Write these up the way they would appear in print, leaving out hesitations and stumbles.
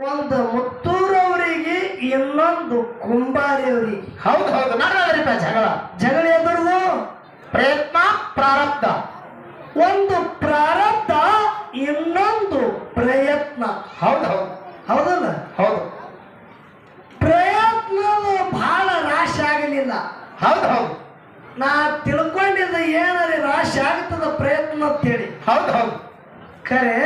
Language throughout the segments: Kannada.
ಒಂದು ಮುತ್ತೂರವರಿಗೆ ಇನ್ನೊಂದು ಕುಂಬಾರಿಯವರಿಗೆ. ಹೌದು ನಡದ್ರಿಪ್ಪ ಜಗಳ ಎದುರ್ದು ಪ್ರಯತ್ನ ಪ್ರಾರಬ್ಧ. ಒಂದು ಪ್ರಾರಬ್ಧ ಇನ್ನೊಂದು ಪ್ರಯತ್ನ. ಹೌದಲ್ಲ? ಹೌದು ಪ್ರಯತ್ನದು ಬಹಳ ರಾಶಿ ಆಗಲಿಲ್ಲ. ಹೌದು ನಾ ತಿಳ್ಕೊಂಡಿದ್ದ ಏನಾರ ರಾಶಿ ಆಗ್ತದ ಪ್ರಯತ್ನ ಅಂತೇಳಿ. ಹೌದು ಖರೆ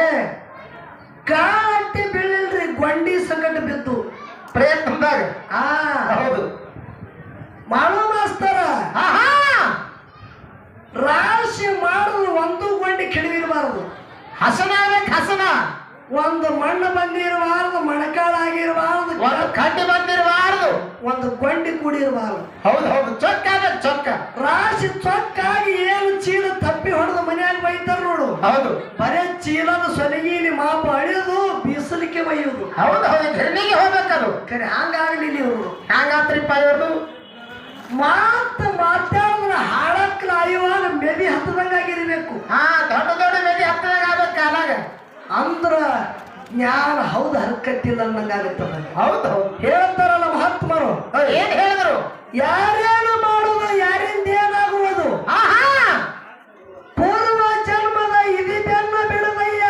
ಕಾಟಿ ಬೀಳಿಲ್ರಿ, ಗೊಂಡಿ ಸಂಕಟ ಬಿದ್ದು ಪ್ರಯತ್ನದಾಗ. ಹೌದು ಮಾಡು ಮಾಸ್ತರ. ರಾಶಿ ಮಾಡಿದ್ರು ಒಂದು ಗೊಂಡಿ ಕೆಡವಿರಬಾರದು. ಹಸನ ಒಂದು ಮಣ್ಣು ಬಂದಿರಬಾರದು, ಮೊಣಕಾಳಾಗಿರಬಾರದು, ಕಡ್ಡಿ ಬಂದಿರಬಾರದು, ಒಂದು ಗೊಂಡಿ ಕೂಡಿರಬಾರದು. ಹೌದು ಚೊಕ್ಕ ರಾಶಿ ಚೊಕ್ಕಾಗಿ ಏನು ಚೀಲ ತಪ್ಪಿ ಹೊಡೆದು ಮನೆಯಾಗ ಬೈತಾರ ನೋಡು. ಹೌದು ಬರೇ ಚೀಲದ ಸೊಲಗಿಲಿ ಮಾಪ ಅಳಿಯೋದು, ಬೀಸಲಿಕ್ಕೆ ಬೈಯೋದು. ಹೌದು ಗಿರಣಿಗೆ ಹೋಗ್ಬೇಕದು. ಖರೆ ಹಂಗಾಗ್ಲಿಲ್ಲ ಇವರು. ಹಂಗಾತ್ರಿಪ್ಪ ಇವ್ರದು. ಮಾತಾಡಿದ್ರೆ ಹಾಳಕ್ಕಲ ಅಯ್ಯುವಾಗ ಮೆದಿ ಹತ್ತದಂಗಾಗಿರ್ಬೇಕು. ದೊಡ್ಡ ಮೆದಿ ಹತ್ತದಂಗ ಆಗ್ಬೇಕು ಕಾಲಾಗ. ಅಂದ್ರ ಜ್ಞಾನ ಹೌದು ಹರಕತ್ತಿಲ್ಲ ಅನ್ನಂಗಾಗುತ್ತದ. ಹೌದು ಹೇಳ್ತಾರಲ್ಲ ಮಹಾತ್ಮರು. ಏನ್ ಹೇಳಿದ್ರು? ಯಾರೇನು ಮಾಡುವುದು, ಯಾರಿಂದ ಏನಾಗುವುದು, ಪೂರ್ವ ಜನ್ಮದ ಇದನ್ನ ಬಿಡದಯ್ಯ.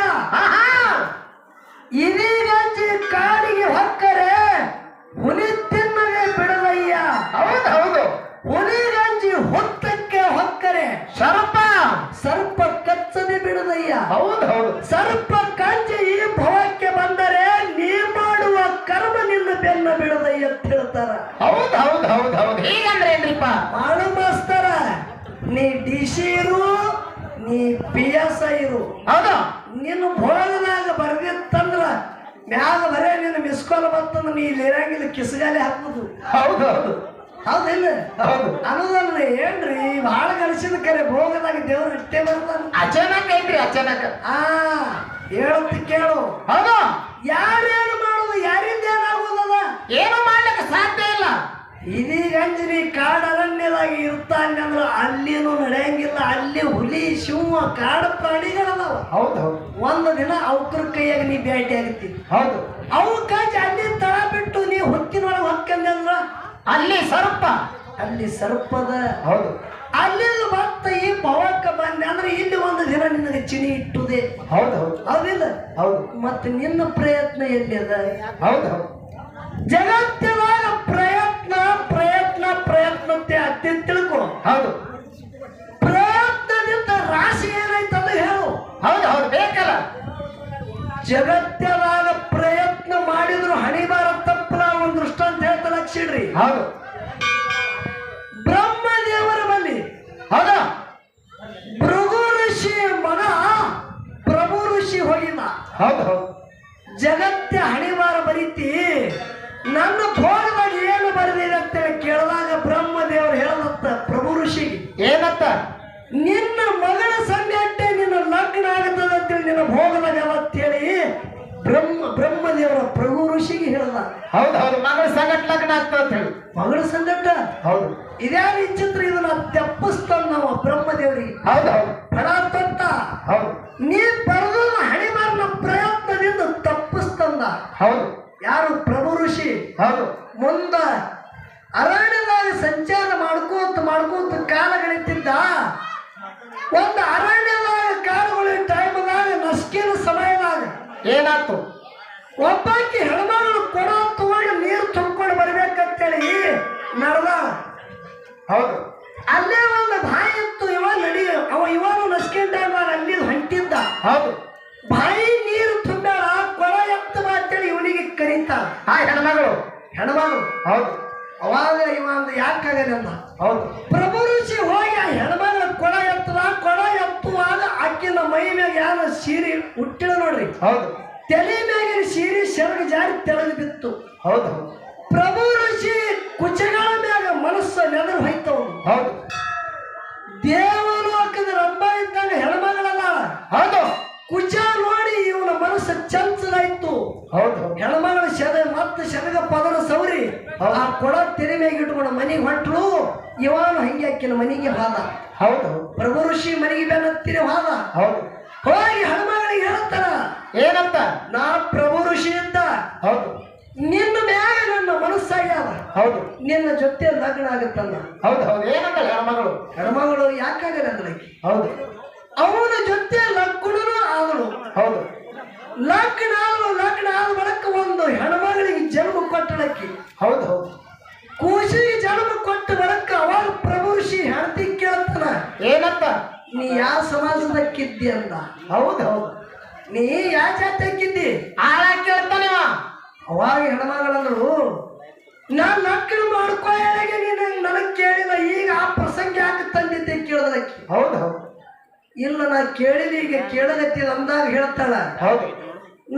ಇದೀಗಂಜಿ ಕಾಡಿಗೆ ಹೊಕ್ಕರೆ ಹುಲಿ ತಿನ್ನದೆ ಬಿಡದಯ್ಯ. ಹೌದು ಹುಲಿಗಂಜಿ ಹೊತ್ತಕ್ಕೆ ಹೊಕ್ಕರೆ ಸರ್ಪ ಕಚ್ಚದೆ ಬಿಡದಯ್ಯ. ಹೌದು ಸರ್ಪ ಕಂಜಿ ಈ ಭವಕ್ಕೆ ಬಂದರೆ ನೀ ಮಾಡುವ ಕರ್ಮ ನಿನ್ನ ಬೆನ್ನ ಬಿಡದಯ್ಯ ಅಂತ ಹೇಳ್ತಾರ. ಹೌದು ಹೀಗಂದ್ರೆ ಏನ್ರಿಪ್ಪ? ಮಾಡು ಮಾಸ್ತರ, ನೀ ಡಿಸಿ ಇರು, ನೀ PS ಇರು. ಹೌದು ನಿನ್ನ ಭೋಗದಾಗ ಬರ್ದಿತ್ತಂದ್ರ ಮ್ಯಾಗ ಬರೇ ನಿನ್ನ ಮಿಸ್ಕಾಲ್ ಬಂತಂದ್ರ ನೀ ಇಲ್ಲಿ ಇರಂಗಿಲ್ಲ, ಕಿಸಗಾಲಿ ಹಾಕುದು. ಹೌದು ಹೌದಿಲ್ಲ? ಹೌದು ಅನ್ನೋದಲ್ರಿ ಏನ್ರಿ ಬಹಳ ಗಳಿಸಿದ ಕರೆ ಭೋಗದಾಗ ದೇವ್ರು ಇಷ್ಟೇ ಬರ್ತಾನ. ಅಚಾನಕ್ ಐತ್ರಿ ಅಚಾನಕ್. ಹೇಳುತ್ತ ಕೇಳು. ಹೌದು ಯಾರೇನು ಮಾಡುದು, ಯಾರಿಂದ ಏನಾಗುವುದದ, ಏನು ಮಾಡ್ಲಿಕ್ಕೆ ಸಾಧ್ಯ ಇಲ್ಲ. ಇದೀಗಂಜನಿ ಕಾಡು ಅರಣ್ಯದಾಗಿ ಇರ್ತಾನೆ ಅಂದ್ರ ಅಲ್ಲಿನೂ ನಡೆಯಂಗಿಲ್ಲ. ಅಲ್ಲಿ ಹುಲಿ ಸಿಂಹ ಕಾಡು ಪ್ರಾಣಿಗಳದಾವ. ಹೌದು ಒಂದು ದಿನ ಅವಕ್ರ ಕೈಯಾಗ ನೀ ಭೇಟಿ ಆಗ್ತೀನಿ. ಹೌದು ಅವಕ್ಕಾಗಿ ಅಲ್ಲಿ ತಳ ಬಿಟ್ಟು ನೀ ಹೊತ್ತಿನೊಳಗೆ ಹೊಕ್ಕಂದೆ ಅಂದ್ರ ಅಲ್ಲಿ ಸರ್ಪದ. ಹೌದು ಅಲ್ಲಿ ಮತ್ತೆ ಈ ಭವಕ್ಕ ಬಂದೆ ಅಂದ್ರೆ ಇಲ್ಲಿ ಒಂದು ದಿನ ನಿನಗೆ ಚಿನಿ ಇಟ್ಟುದೆ. ಹೌದಿಲ್ಲ? ಹೌದು ಮತ್ತೆ ನಿನ್ನ ಪ್ರಯತ್ನ ಎಲ್ಲಿ ಅದ? ಹೌದು ಜಗತ್ತಿನಾಗ ಪ್ರಯತ್ನತೆ ಅತ್ಯ ತಿಳ್ಕೊ. ಹೌದು ಪ್ರಯತ್ನದಿಂದ ರಾಶಿ ಏನಾಯ್ತದ ಹೇಳು. ಹೌದು ಬೇಕಲ್ಲ. ಜಗತ್ತಿನಾಗ ಪ್ರಯತ್ನ ಮಾಡಿದ್ರು ಹಣಿಬಾರ ತಪ್ಪಲ ಒಂದು ದೃಷ್ಟಾಂತ ಹೇಳ್ತಾ ಲಕ್ಷಿಡ್ರಿ. ಹೌದು ಬ್ರಹ್ಮದೇವರ ಬಲ್ಲಿ ಹೌದು ಭೃಗು ಋಷಿ ಮಗ ಪ್ರಭು ಋಷಿ ಹೋಗಿಲ್ಲ. ಹೌದು ಜಗತ್ತೆ ಹಣಿಬಾರ ಬರೀತಿ, ನನ್ನ ಭೋಗದಾಗ ಏನು ಬರೆದಿದೆ ಅಂತೇಳಿ ಕೇಳಿದಾಗ ಬ್ರಹ್ಮದೇವರು ಹೇಳದತ್ತ ಪ್ರಭು ಋಷಿಗೆ. ಏನತ್ತ? ನಿನ್ನ ಮಗಳ ಸಂಗಟ್ಟೆ ನಿನ್ನ ಲಗ್ನ ಆಗತ್ತದ ಅಂತೇಳಿ ನಿನ್ನ ಭೋಗದಾಗ ಅವತ್ತೇಳಿ ಬ್ರಹ್ಮದೇವರ ಪ್ರಭು ಋಷಿಗೆ ಹೇಳ್ದ. ಹೌದು ಮಗಳ ಸಂಗಟ ಲಗ್ನ ಆಗ್ತದ ಅಂತ ಹೇಳಿ. ಮಗಳ ಸಂಗಟ ಹೌದು ಇದ್ಯಾವ ವಿಚಿತ್ರ, ಇದನ್ನ ತೆಪ್ಪಿಸ್ತಾನ ನಾವು ಬ್ರಹ್ಮದೇವರಿಗೆ. ಹೌದು ಫಲ ತೊಟ್ಟ. ಹೌದು ನೀ ಬರೆದ ಹಣಿಬಾರನ ಪ್ರಯತ್ನದಿಂದ ತಪ್ಪಿಸ್ತಂದ. ಹೌದು ಯಾರು? ಪ್ರಭು ಋಷಿ. ಹೌದು ಮುಂದ ಅರಣ್ಯದಾಗ ಸಂಚಾರ ಮಾಡ್ಕೋತ ಕಾಲಗಳಿದ್ದ. ಒಂದು ಅರಣ್ಯದಾಗ ಕಾಲಗಳ ಟೈಮ್ದಾಗ ನಸ್ಕಿನ ಸಮಯದಾಗ ಏನಾಯ್ತು? ಒಬ್ಬಾಕಿ ಹೆಣ್ಮಗಳು ಕೊಡ ತಗೊಂಡು ನೀರು ತುಂಬಿಕೊಂಡು ಬರ್ಬೇಕಂತೇಳಿ ನಡೆದ. ಹೌದು ಅಲ್ಲೇ ಒಂದು ಬಾಯಿ ಇತ್ತು. ಇವನು ನಸ್ಕಿನ ಟೈಮ್ದಾಗ ಅಲ್ಲಿ ಹೊಂಟಿದ್ದ. ಹೌದು ಬಾಯಿ ನೀರು ತುಂಬ್ಯಾಳ, ಕೊಡ ಎತ್ತ ಅಂತೇಳಿ ಇವನಿಗೆ ಕರೀತ. ಹೆಣ್ಮಗಳು. ಹೌದು ಅವಾಗ ಇವಂದ ಯಾಕಾಗಲ್ಲ. ಹೌದು ಪ್ರಭು ಋಷಿ ಹೋಗಿ ಆ ಹೆಣ್ಮಗಳ ಕೊಡ ಎತ್ತುವಾಗ ಅಕ್ಕಿನ ಮೈ ಮ್ಯಾಗ ಯಾರ ಸೀರೆ ಹುಟ್ಟಿದ ನೋಡ್ರಿ. ಹೌದು ತಲೆ ಮ್ಯಾಗಿನ ಸೀರೆ ಸೆರಗ ಜಾರಿ ತೆಳಗೆ ಬಿತ್ತು. ಹೌದು ಪ್ರಭು ಋಷಿ ಕುಚಗಳ ಮ್ಯಾಗ ಮನಸ್ಸು ನೆದರು ಹೋಯ್ತವನು. ಹೌದು ದೇವಲೋಕದ ರಂಭ ಇದ್ದಾಗ ಹೆಣ್ಮಗಳಲ್ಲ. ಹೌದು ಕುಚ ನೋಡಿ ಇವನ ಮನಸ್ಸು ಚಂಚಲಾಯ್ತು. ಹೌದು ಹೆಣ್ಮಗಳ ಶೆರಗ ಪದರ ಸೌರಿ ಆ ಕೊಡ ತೆರೆ ಮ್ಯಾಗ ಇಟ್ಕೊಂಡು ಮನೆಗೆ ಹೊಂಟ್ರು. ಇವನು ಹಂಗೆ ಅಕ್ಕಿನ ಮನೆಗೆ ಹೋದ. ಹೌದು ಪ್ರಭು ಋಷಿ ಮನೆಗೆ ಬೆನ್ನತ್ತಿರ ಹೋದ. ಹೌದು ಹೋಗಿ ಹೆಣ್ಮಗಳಿಗೆ ನನಗೆ ಹೇಳ್ತಾರ ಏನಂತ? ನಾ ಪ್ರಭು ಋಷಿ ಅಂತ ಹೌದು ನಿನ್ನ ಮ್ಯಾಗ ನನ್ನ ಮನಸ್ಸಾಗ್ಯಾವ, ಹೌದು ನಿನ್ನ ಜೊತೆ ಲಗ್ನ ಆಗತ್ತಲ್ಲ. ಹೌದು ಹೌದು ಏನಂತಲ್ಲ ಹೆಣ್ಮಗಳು? ಹೆಣ್ಮಗಳು ಯಾಕಾಗಲ್ಲ ಅಂದ್ರಕಿ ಹೌದು ಅವನ ಜೊತೆ ಲಗ್ನೂ ಆದಳು. ಹೌದು ಲಗ್ನ ಆದ ಬಳಿಕ ಒಂದು ಹೆಣ್ಮಗಳಿಗೆ ಜನ್ಮ ಕೊಟ್ಟಳಕ್ಕಿ. ಹೌದು ಹೌದು ಕೂಸಿಗೆ ಜನ್ಮ ಕೊಟ್ಟ ಬಳಿಕ ಅವಾಗ ಪ್ರಭು ಋಷಿ ಹೆಣ್ತಿ ಕೇಳ್ತಾನ ಏನಂತ? ನೀ ಯಾವ ಸಮಾಜದಕ್ಕಿದ್ದಿ ಅಂದ. ಹೌದು ಹೌದು ನೀ ಯಾವ ಜಾತಿಯಕ್ಕಿದ್ದಿ ಆಳ ಕೇಳ್ತಾನೆ ಅವ. ಅವಾಗ ಹೆಣ್ಮಗಳಂದ್ರು ನಾನ್ ಲಗ್ನ ಮಾಡ್ಕೋ ಹೇಗೆ ನೀನು ನನಗ್ ಕೇಳಿಲ್ಲ, ಈಗ ಆ ಪ್ರಸಂಗ ಯಾಕೆ ತಂದಿದ್ದೆ ಕೇಳದಕ್ಕಿ. ಹೌದು ಹೌದು ಇಲ್ಲ ನಾ ಕೇಳಿದ ಈಗ ಕೇಳಗತ್ತಿದ ಅಂದಾಗ ಹೇಳ್ತಾಳ ಹೌದು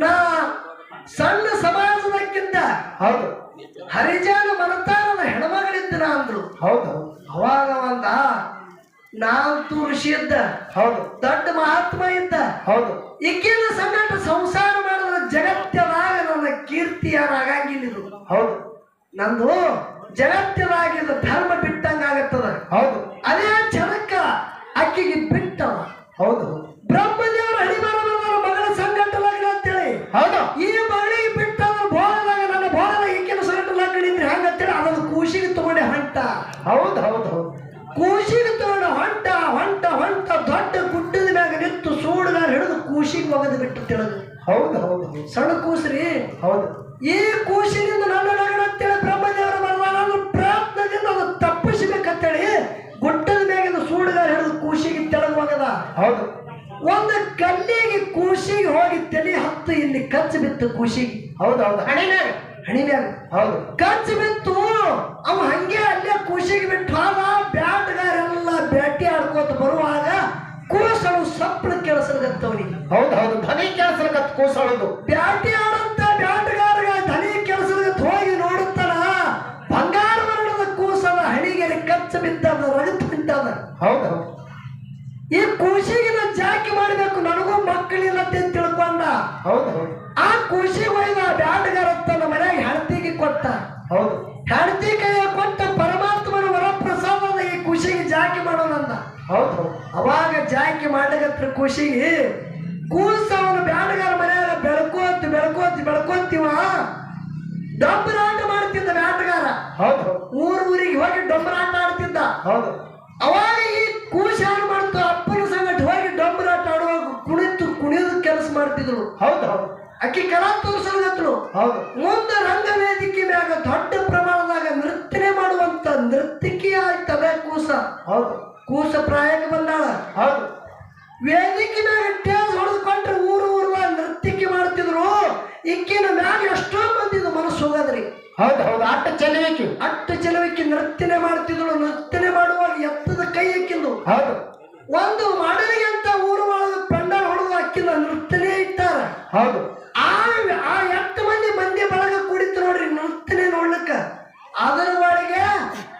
ನಾ ಸಣ್ಣ ಸಮಾಜದಕ್ಕಿಂತ ಹೌದು ಹರಿಜನ ಮನತಾರದ ಹೆಣ್ಮಗಳಿದ್ದನ ಅಂದ್ರು. ಹೌದು ಹೌದು ಅವಾಗ ಒಂದ ನಾಲ್ಕು ಋಷಿ ಇದ್ದ, ಹೌದು ದೊಡ್ಡ ಮಹಾತ್ಮ ಇದ್ದ. ಹೌದು ಈಗಿನ ಸಂಗಟ ಸಂಸಾರ ಮಾಡಿದ್ರೆ ಜಗತ್ತದಾಗ ನನ್ನ ಕೀರ್ತಿ ಯಾರಾಗಂಗಿಲ್ಲಿದ್ರು. ಹೌದು ನಂದು ಜಗತ್ತದಾಗಿದ್ದ ಧರ್ಮ ಬಿಟ್ಟಂಗಾಗತ್ತದ. ಹೌದು ಅದೇ ಜನಕ್ಕ ಅಕ್ಕಿಗೆ ಬಿಟ್ಟವ. ಹೌದು ಬ್ರಹ್ಮದೇವರ ಅಡಿಮಾರ ಮಗಳ ಸಂಗಟ ಲಗ್ನ ಅಂತೇಳಿ ಹೌದು ಈ ಮಗಳಿಗೆ ಬಿಟ್ಟಂದ್ರ ಬೋಳದಾಗ ನನ್ನ ಬೋಳದಾಗ ಈಗಿನ ಸಂಗಟ ಲಗ್ನ ಇದ್ರೆ ಹೆಂಗಂತೇಳಿ ಅದನ್ನು ಕೂಸಿಗೆ ತಗೊಂಡೆ ಹೊಂಟ. ಹೌದು ಹೌದು ಹೌದು ಕೂಸಿಗೆ ತಗೊಂಡು ಹೊಂಟ ಹೊಂಟ ಹೊಂಟ ದೊಡ್ಡ ಗುಡ್ಡದ ಮ್ಯಾಗ ನಿಂತು ಸೂಡುಗಾರ ಹಿಡಿದು ಕೂಸಿಗೆ ಒಗದು ಬಿಟ್ಟು ತಿಳದು. ಹೌದು ಹೌದು ಸಣ್ಣ ಕೂಸ್ರಿ. ಹೌದು ಈ ಕೂಸಿನಿಂದ ನನ್ನ ಲಗ್ನ ಅಂತೇಳಿ ಬ್ರಹ್ಮದೇವರ ಬರಲಾರ ಪ್ರಯತ್ನದಿಂದ ಅದು ತಪ್ಪಿಸಬೇಕಂತೇಳಿ ಗುಡ್ಡದ ಮ್ಯಾಗಿನ ಸೂಡುಗಾರ ಹಿಡಿದು ಕೂಸಿಗೆ ತೆಳಗ್ ಒಗದ. ಹೌದು ಒಂದು ಕಲ್ಲಿಗೆ ಕೂಸಿಗೆ ಹೋಗಿ ತಲೆ ಹತ್ತು ಇಲ್ಲಿ ಕಚ್ಚಿ ಬಿತ್ತು ಕೂಸಿಗೆ. ಹೌದು ಹೌದು ಹಣಿಮ್ಯಾಗ ಹಣಿಮ್ಯಾಗ ಹೌದು ಕಚ್ಚಿ ಬಿತ್ತು. ಅವ ಹಂಗೆ ಅಲ್ಲೇ ಕೂಸಿಗೆ ಬಿಟ್ಟು ಹಾದ. ಬ್ಯಾಟ್ಗಾರೆಲ್ಲ ಬ್ಯಾಟಿ ಆಡ್ಕೋತ ಬರುವಾಗ ಕೂಸಳು ಸಪ್ಪಳ ಕೆಲಸಗತ್ತವನಿಗೆ. ಹೌದು ಹೌದು ಧ್ವನಿ ಕೆಲಸಕ್ಕೆ ಕೂಸಳದು. ಬ್ಯಾಟಿ ಆಡಂತ ಬ್ಯಾಟ್ಗಾರಗ ಧ್ವನಿ ಕೆಲಸಗತ್ತ ಹೋಗಿ ನೋಡುತ್ತಾನ ಬಂಗಾರ ವರ್ಣದ ಕೂಸದ ಹಣಿಗೆರೆ ಕಚ್ಚ ಬಿದ್ದದ, ರಗತ್ ಬಿದ್ದದ. ಹೌದು ಹೌದು ಈ ಕೂಸಿಗೆ ನಾ ಜಾಕಿ ಮಾಡ್ಬೇಕು, ನನಗೂ ಮಕ್ಕಳಿಲ್ಲ ಅಂತ ತಿಳ್ಕೊಂಡ. ಹೌದು ಹೌದು ಆ ಕೂಸಿಗೆ ಒಯ್ದ ಬ್ಯಾಟ್ಗಾರ ತನ್ನ ಮನೆಯಾಗ ಹೆಂಡತಿಗೆ ಕೊಟ್ಟ. ಹೌದು ಹೆಂಡತಿ ಕೈಯ ಕೊಟ್ಟ ಪರಮಾತ್ಮನ ವರಪ್ರಸಾದದ ಈ ಖುಷಿಗೆ ಜಾಕಿ ಮಾಡೋಣಂದ. ಹೌದು ಹೌದು ಅವಾಗ ಜಾಕಿ ಮಾಡಗತ್ರ ಖುಷಿಗೆ ಕೂಸ ಅವನು ಬ್ಯಾಡಗಾರ ಮನೆಯಾಗ ಬೆಳ್ಕೋತಿವ ಡೊಂಬರಾಟ ಮಾಡ್ತಿದ್ದ ಬ್ಯಾಟಗಾರ. ಹೌದು ಹೌದು ಊರಿಗೆ ಹೋಗಿ ಡೊಂಬರಾಟ ಆಡ್ತಿದ್ದ. ಹೌದು ಅವಾಗ ಈ ಕೂಸ ಏನು ಮಾಡ್ತು ಅಪ್ಪನ ಸಂಗಟ ಹೋಗಿ ಡೊಂಬರಾಟ ಆಡುವಾಗ ಕುಣಿದು ಕೆಲಸ ಮಾಡ್ತಿದ್ರು. ಹೌದು ಹೌದು ಅಕ್ಕಿ ಕಲಾ ತೋರಿಸಲ್ಗತ್ರು. ಹೌದು ಮುಂದೆ ರಂಗವೇದಿಕೆ ಮ್ಯಾಗ ದೊಡ್ಡ ಪ್ರಮಾಣದಾಗ ನೃತ್ಯನೆ ಮಾಡುವಂತ ನೃತ್ಯಕಿ ಆಯ್ತವೆ ಕೂಸ. ಹೌದು ಕೂಸ ಪ್ರಾಯಕ್ಕೆ ಬಂದಾಳ. ಹೌದು ವೇದಿಕೆ ಮ್ಯಾಗ ಟೇಸ್ ಹೊಡೆದುಕೊಂಡ್ರೆ ಊರ್ದಾಗ ನೃತ್ಯಕ್ಕೆ ಮಾಡ್ತಿದ್ರು. ಇಕ್ಕಿನ ಮ್ಯಾಗ ಎಷ್ಟೋ ಮಂದಿದು ಮನಸ್ಸು ಹೋಗದ್ರಿ. ಹೌದು ಹೌದು ಅಟ್ಟ ಚೆಲುವಿಕೆ ನೃತ್ಯನೆ ಮಾಡ್ತಿದ್ರು. ನೃತ್ಯನೆ ಮಾಡುವಾಗ ಎತ್ತದ ಕೈ ಎಕ್ಕಿಂದು. ಹೌದು ಒಂದು ಮಾಡಲಿಗೆ ಅಂತ ಊರು ಒಳಗೆ ಪೆಂಡಲ್ ಹೊಡೆದು ಅಕ್ಕಿನ ನೃತ್ಯನೇ ಇಟ್ಟಾರ. ಹೌದು ಆ 8 ಮಂದಿ ಬಳಗ ಕುಡಿತು ನೋಡ್ರಿ ನೃತ್ಯನೆ ನೋಡ್ಲಿಕ್ಕ. ಅದರ ಒಳಗೆ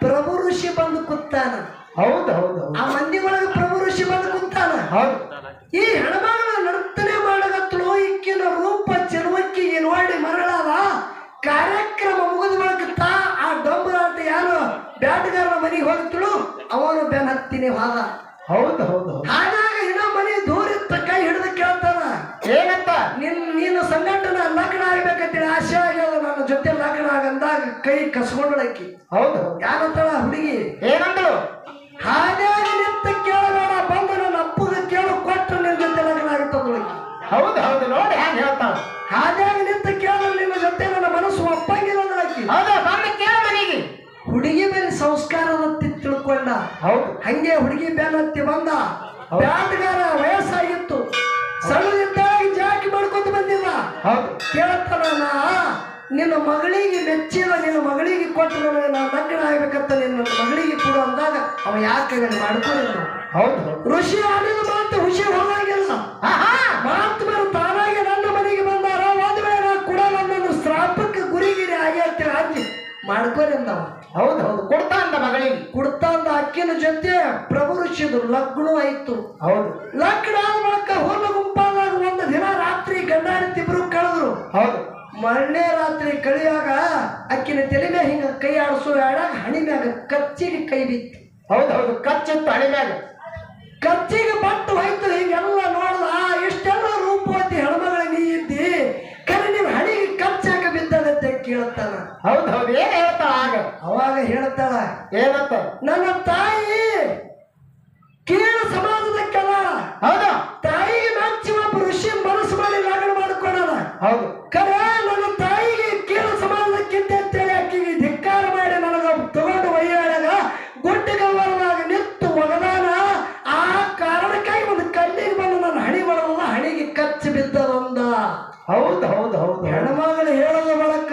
ಪ್ರಭು ಋಷಿ ಬಂದು ಕುತ್ತಾನ. ಹೌದು ಹೌದು ಆ ಮಂದಿ ಒಳಗೆ ಪ್ರಭು ಋಷಿ ಬಂದು ಕುತ್ತಾನ. ಹೌದು ಈ ಹೆಣ್ಮಗಳ ನರ್ತನೆ ಮಾಡಗತ್ತಲು ಇಕ್ಕಿನ ರೂಪ ಚೆಲುವಕ್ಕಿಗೆ ನೋಡಿ ಮರಳಾದ. ಕಾರ್ಯಕ್ರಮ ಮುಗಿದ ಬಳಕ ಆ ಡೊಂಬರಾಟ ಯಾರು ಬ್ಯಾಟಗಾರನ ಮನೆಗೆ ಹೋಗ್ತಳು, ಅವನು ಬೆನ್ ಹತ್ತಿನೇ ಹೋದ. ಹೌದು ಹೌದು ಹಾಗಾಗಿ ಇನ್ನೊಬ್ಬ ಮನೆ ದೂರಿತ್ತ ಕೈ ಹಿಡಿದು ಕೇಳ್ತಾನ ಏನಂತ? ನೀನು ಸಂಘಟನ ಲಗ್ನ ಆಗ್ಬೇಕಂತೇಳಿ ಆಸೆ ಆಗ್ಯದ, ನನ್ನ ಜೊತೆ ಲಗ್ನ ಆಗಂದಾಗ ಕೈ ಕಸ್ಕೊಂಡಳಕ್ಕಿ. ಹೌದು ಯಾರಂತಳ ಹುಡುಗಿ ಏನಂದಳು? ಹಾಗಾಗಿ ನಿಂತ ಕೇಳಬೇಡ, ಬಂದು ನನ್ನ ಅಪ್ಪಗ ಕೇಳು ಕೊಟ್ಟರು ನಿನ್ನ ಜೊತೆ ಲಗ್ನ ಆಗುತ್ತದಳಕ್ಕಿ. ಹೌದು ಹೌದು ನೋಡಿ ಹ್ಯಾಂಗ ಹೇಳ್ತಾಳ. ಹಾಗಾಗಿ ನಿಂತ ಕೇಳಲು ನಿನ್ನ ಜೊತೆ ನನ್ನ ಮನಸ್ಸು ಒಪ್ಪಂಗಿಲ್ಲ ಅಂದಳಕ್ಕಿ. ಹೌದು ಬಂದು ಕೇಳ ಮನೆಗೆ. ಹುಡುಗಿ ಮೇಲೆ ಸಂಸ್ಕಾರದತ್ತಿ ತಿಳ್ಕೊಂಡ. ಹೌದು ಹಂಗೆ ಹುಡುಗಿ ಬೆನ್ನತ್ತಿ ಬಂದ. ಬ್ಯಾಟಗಾರ ವಯಸ್ಸಾಗಿತ್ತು, ಸಣ್ಣದಿದ್ದಾಗ ಜಾಕಿ ಮಾಡ್ಕೊಂಡು ಬಂದಿಲ್ಲ. ಹೌದು ಕೇಳ್ತಾನ, ನಿನ್ನ ಮಗಳಿಗೆ ಮೆಚ್ಚಿದ, ನಿನ್ನ ಮಗಳಿಗೆ ಕೊಟ್ಟು ನನಗೆ ನಾ ಲಗ್ನ ಆಗ್ಬೇಕಂತ ನಿನ್ನ ಮಗಳಿಗೆ ಕೊಡು ಅಂದಾಗ ಅವ ಯಾಕೆ ಮಾಡ್ಕೊಂಡಿಲ್ಲ. ಹೌದು ಋಷಿ ಆಡಿದ ಮಾತು ಹುಷಿ ಹೋಗಾಗಿಲ್ಲ. ಮಾತು ಮೇಲೆ ತಾನಾಗಿ ನನ್ನ ಮನೆಗೆ ಬಂದಾರ. ಒಂದು ವೇಳೆ ನಾ ಕೊಡಲ್ಲ ನನ್ನ ಶ್ರಾಪಕ್ಕೆ ಗುರಿಗಿರಿ ಆಗಿ ಅಂತೇಳಿ ಅಜ್ಜಿ ಮಾಡ್ಕೊರಿ ಅಂದವ. ಹೌದು ಹೌದು ಕೊಡ್ತಾ ಅಂದ ಮಗಳಿಗೆ. ಕೊಡ್ತಾ ಅಂದ ಅಕ್ಕಿನ ಜೊತೆ ಪ್ರಭು ಋಷಿದು ಲಗ್ನ ಆಯ್ತು. ಹೌದು ಲಗ್ನ ಆದ ಮೂಲಕ ಹೊಲ ಗುಂಪಾದಾಗ ಒಂದು ದಿನ ರಾತ್ರಿ ಗಂಡಾಡಿತಿಬ್ರು ಕಳೆದ್ರು. ಹೌದು ಮರನೇ ರಾತ್ರಿ ಕಳಿಯಾಗ ಅಕ್ಕಿನ ತಲೆ ಮ್ಯಾಗ ಹಿಂಗ ಕೈ ಆಡಿಸೋ ಆಡಾಗ ಹಣಿ ಮ್ಯಾಗ ಕಚ್ಚಿಗೆ ಕೈ ಬಿತ್ತು. ಹೌದು ಹೌದು ಕಚ್ಚಿತ್ತು ಹಣಿ ಮ್ಯಾಗ. ಕಚ್ಚಿಗೆ ಬಟ್ಟು ಹೋಯ್ತು. ಹಿಂಗೆಲ್ಲ ನೋಡ್ದ, ಇಷ್ಟೆಲ್ಲ ರೂಪ ಕೇಳ್ತಾನ. ಹೌದು ಹೌದು ಏನ್ ಹೇಳ್ತಾಳ ಆಗ? ಅವಾಗ ಹೇಳ್ತಾಳ, ಏನಂತ? ನನ್ನ ತಾಯಿ ಕೀಳು ಸಮಾಜದಕ್ಕೆಲ್ಲ ಹೌದು ತಾಯಿಗೆ ಮೆಚ್ಚಿ ಒಬ್ಬ ಋಷಿ ಮನಸ್ಸು ಮಾಡಿ ಲಗ್ನ ಮಾಡಿಕೊಳ್ಳೋಣ. ಹೌದು ಕರೆ ನನ್ನ ತಾಯಿಗೆ ಕೀಳು ಸಮಾಜಕ್ಕಿಂತ ಅಂತೇಳಿ ಆಕೆಗೆ ಧಿಕ್ಕಾರ ಮಾಡಿ ನನಗ ತಗೊಂಡು ಒಯ್ಯಾಳಾಗ ಗುಡ್ಡಗವರದಾಗ ನಿಂತು ಒಗದಾನ. ಆ ಕಾರಣಕ್ಕಾಗಿ ಒಂದು ಕಣ್ಣಿಗೆ ಬಂದು ನನ್ನ ಹಣಿ ಬರೋಲ್ಲ, ಹಣಿಗೆ ಕಚ್ಚಿ ಬಿದ್ದದೊಂದ. ಹೌದು ಹೌದು ಹೌದು ಹೆಣ್ಮಗಳು ಹೇಳೋದ ಬಳಕ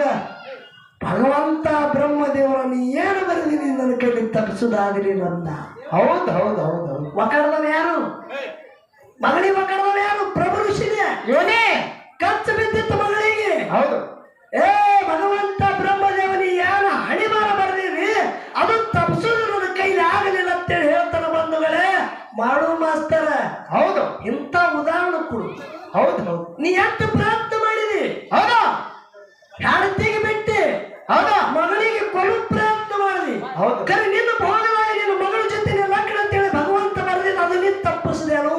ಭಗವಂತ ಬ್ರಹ್ಮದೇವರ ನೀ ಏನು ಬರೆದಿನಿ ನನ್ನ ಕೈಲಿ ತಪ್ಪಿಸುದಾಗಲಿ ನನ್ನ. ಹೌದು ಹೌದು ಹೌದು ಹೌದು ಒಕಡದವ ಯಾರು? ಮಗಳಿ ಒಕಡದವ ಯಾರು? ಪ್ರಭು ಋಷಿನೇ. ಇವನೇ ಕಚ್ಚ ಬಿದ್ದಿತ್ತು ಮಗಳಿಗೆ. ಹೌದು ಏ ಭಗವಂತ ಬ್ರಹ್ಮದೇವನಿ ಯಾರ ಹಣಿಮಾರ ಬರೆದಿರಿ, ಅದು ತಪ್ಪಿಸೋದು ನನ್ನ ಕೈಲಿ ಆಗಲಿಲ್ಲ ಅಂತೇಳಿ ಹೇಳ್ತಾನ. ಬಂಧುಗಳೇ, ಮಾಡು ಮಾಸ್ತರ, ಹೌದು ಇಂಥ ಉದಾಹರಣೆ ಕೊಡು. ಹೌದು ಹೌದು ನೀ ಎಷ್ಟು ಪ್ರಯತ್ನ ಮಾಡಿದಿ? ಹೌದು ಹೆಂಡತಿಗೆ ಬಿಟ್ಟು ಹೌದು ಮಗಳಿಗೆ ಕೊಡು ಪ್ರಯತ್ನ ಮಾಡಿದಿ. ಹೌದು ಕರೆ ನಿನ್ನ ಭೋಗದಾಗ ನಿನ್ನ ಮಗಳ ಜೊತೆ ಲಗ್ನ ಅಂತೇಳಿ ಭಗವಂತ ಬರೆದಿದ್ದು ಅದು ನೀನು ತಪ್ಪಿಸಿದೇನು?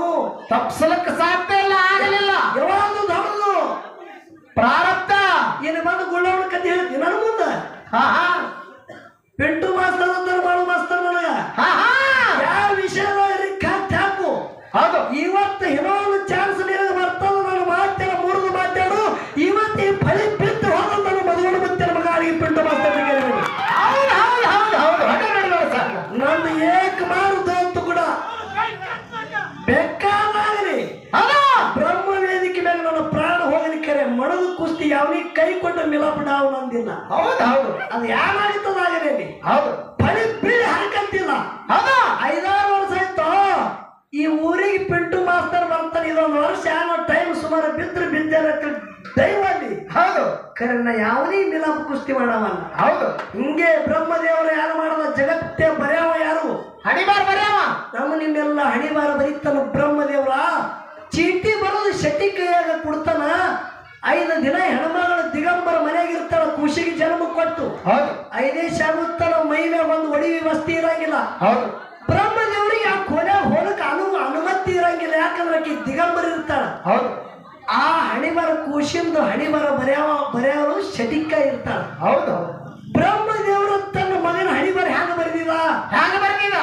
ತಪ್ಸಲಕ್ಕೆ ಸಾಧ್ಯ ಇಲ್ಲ, ಆಗಲಿಲ್ಲ. ಯಾವಾಗ ದೊಡ್ಡದು ಪ್ರಾರಬ್ಧ. ಏನು ಬಂದು ಗುಳ್ಳವನ ಕತೆ ಹೇಳ್ತೀನಿ ನನ್ನ ಮುಂದ. ಹಾ ಹಾ ಪಿಂಟು ಮಾಸ್ತರ್ ಅಂತಾರೆ, ಮಾಡು ಮಾಸ್ತರ್ ನನಗ ಹಾ ಹಾ ಯಾವ ವಿಷಯದಲ್ಲಿ ಹಾಕು. ಹೌದು ಇವತ್ತು ಇನ್ನೊಂದು ಚಾನ್ಸ್ ನಿನಗೆ ಬರ್ತದ. ನನ್ನ ಮಾತಾಡ ಮುರಿದು ಮಾತಾಡು. ಇವತ್ತು ಈ ಫಳಿ ಬಿದ್ದು ಹೋದ ನನ್ನ ಮದುವೆ ಮುತ್ತಿನ ಮಗಳಿಗೆ ಪಿಂಟು ಮಾಸ್ತರ್ ಹೌದು ಹೌದು ಹೌದು ಹೌದು ಹೊಟ್ಟೆ ನಡೆದ ಸರ್. ನನ್ನ ಏಕ ಮಾರುದಂತೂ ಕೂಡ ಬೇಕಾದಾಗಲಿ ಹೌದು ಬ್ರಹ್ಮ ವೇದಿಕೆ ಮೇಲೆ ನನ್ನ ಪ್ರಾಣ ಹೋಗಲಿಕ್ಕೆ ಮಣದು ಕುಸ್ತಿ ಯಾವನಿಗೆ ಕೈ ಕೊಟ್ಟ ಮಿಲಪ ನಾವು ನಂದಿಲ್ಲ. ಹೌದು ಹೌದು ಅದು ಯಾವಾಗುತ್ತದಾಗಲಿ ಹೌದು ಫಳಿ ಬೀಳಿ ಹಾಕಂತಿಲ್ಲ. ಹೌದು 5-6 ವರ್ಷ ಆಯ್ತು ಈ ಊರಿಗೆ ಪಿಂಟು ಮಾಸ್ತರ್ ಬರ್ತಾನೆ. ಇದೊಂದು ವರ್ಷ ಏನೋ ಟೈಮ್ ಸುಮಾರು ಬಿದ್ರೆ ಬಿದ್ದೇನೆ ದೈವಲ್ಲಿ. ಹೌದು ಕರೆ ನಾ ಯಾವನೇ ಮಿಲಾಪ ಕುಸ್ತಿ ಮಾಡವಲ್ಲ. ಹೌದು ಹಿಂಗೆ ಬ್ರಹ್ಮದೇವರು ಯಾರು ಮಾಡದ ಜಗತ್ತೇ ಬರೆಯವ ಯಾರು? ಹಣಿಬಾರ್ ಬರ್ಯಾವ. ನಮ್ಮ ನಿಮ್ಮೆಲ್ಲ ಹಣಿಬಾರ ಬರೀತಾನ ಬ್ರಹ್ಮದೇವ್ರ. ಚೀಟಿ ಬರೋದು ಶೆಟ್ಟಿ ಕೈಯಾಗ ಕೊಡ್ತಾನ. 5 ದಿನ ಹೆಣ್ಮಗಳ ದಿಗಂಬರ ಮನೆಯಾಗಿರ್ತಾಳ, ಖುಷಿಗೆ ಜನ್ಮ ಕೊಟ್ಟು. ಹೌದು 5ನೇ ಶಾಗುತ್ತಾನ ಮೈ ಮ್ಯಾಗ ಒಂದು ಒಡಿ ವ್ಯವಸ್ಥೆ ಇರಂಗಿಲ್ಲ. ಹೌದು ಬ್ರಹ್ಮದೇವರಿಗೆ ಆ ಕೊನೆ ಹೋಗಕ್ಕೆ ಅನುಮತಿ ಇರಂಗಿಲ್ಲ. ಯಾಕಂದ್ರೆ ಆಕಿ ದಿಗಂಬರ ಇರ್ತಾಳ. ಹೌದು ಆ ಹಣಿಬರ ಖುಷಿಂದು ಹಣಿಬರ ಬರೆಯವರು ಶಟಿಕ ಇರ್ತಾಳ. ಹೌದು ಬ್ರಹ್ಮದೇವರು ತನ್ನ ಮಗನ ಹಣಿಬರ ಹ್ಯಾಂಗ ಬರೆದಿದ? ಹ್ಯಾಂಗ ಬರ್ತಿದ?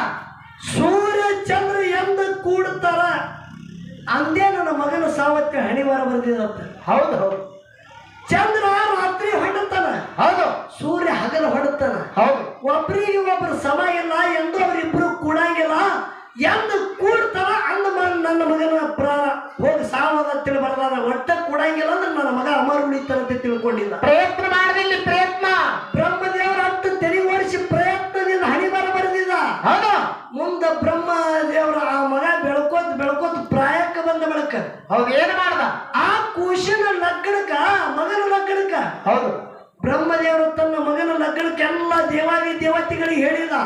ಸೂರ್ಯ ಚಂದ್ರ ಎಂದು ಕೂಡ್ತಾರ ಅಂದೇ ನನ್ನ ಮಗನ ಸಾವತ್ತಿ ಹಣಿಬರ ಬರೆದಿದಂತ. ಹೌದು ಹೌದು ಚಂದ್ರ ರಾತ್ರಿ ಹೊಡುತ್ತಾನ, ಹೌದು ಸೂರ್ಯ ಹಗಲು ಹೊಡುತ್ತಾನ. ಹೌದು ಒಬ್ರಿಗೆ ಒಬ್ರು ಸಮ ಇಲ್ಲ ಎಂದು ಅವರಿಬ್ರು ಕೂಡಂಗಿಲ್ಲ. ಎಂದು ಕೂಡ್ತಾರ ಅಂದ ನನ್ನ ಮಗನ ಪ್ರಾಣ ಹೋಗಿ ಸಾವದ ತಿಳ್ಬಾರ್ದಾರ. ಒಟ್ಟ ಕೂಡಂಗಿಲ್ಲ ಅಂದ್ರೆ ನನ್ನ ಮಗ ಅಮರ ಉಳಿತಾರಂತ ತಿಳ್ಕೊಂಡಿಲ್ಲ. ಪ್ರಯತ್ನ ಮಾಡದಿಲ್ಲ, ಪ್ರಯತ್ನ ಬ್ರಹ್ಮದೇವರ ಹತ್ತು ತೆರಿ ಓಡಿಸಿ ಪ್ರಯತ್ನದಿಂದ ಹಣಿಬರ ಬರೆದಿದ್ದ. ಹೌದು ಮುಂದ ಬ್ರಹ್ಮದೇವರ ಆ ಮಗ ಬೆಳ್ಕೋತ ಪ್ರಾಯಕ್ಕೆ ಬಂದ ಬೆಳಕ. ಹೌದು ಏನು ಮಾಡ್ದ? ಆ ಕೂಶಿನ ಲಗ್ನಕ್ಕ, ಮಗನ ಲಗ್ನಕ್ಕ ಹೌದು ಬ್ರಹ್ಮದೇವರು ತನ್ನ ಮಗನ ಲಗ್ನಕ್ಕೆ ಎಲ್ಲ ದೇವಾದಿ ದೇವತೆಗಳಿಗೆ ಹೇಳಿದ.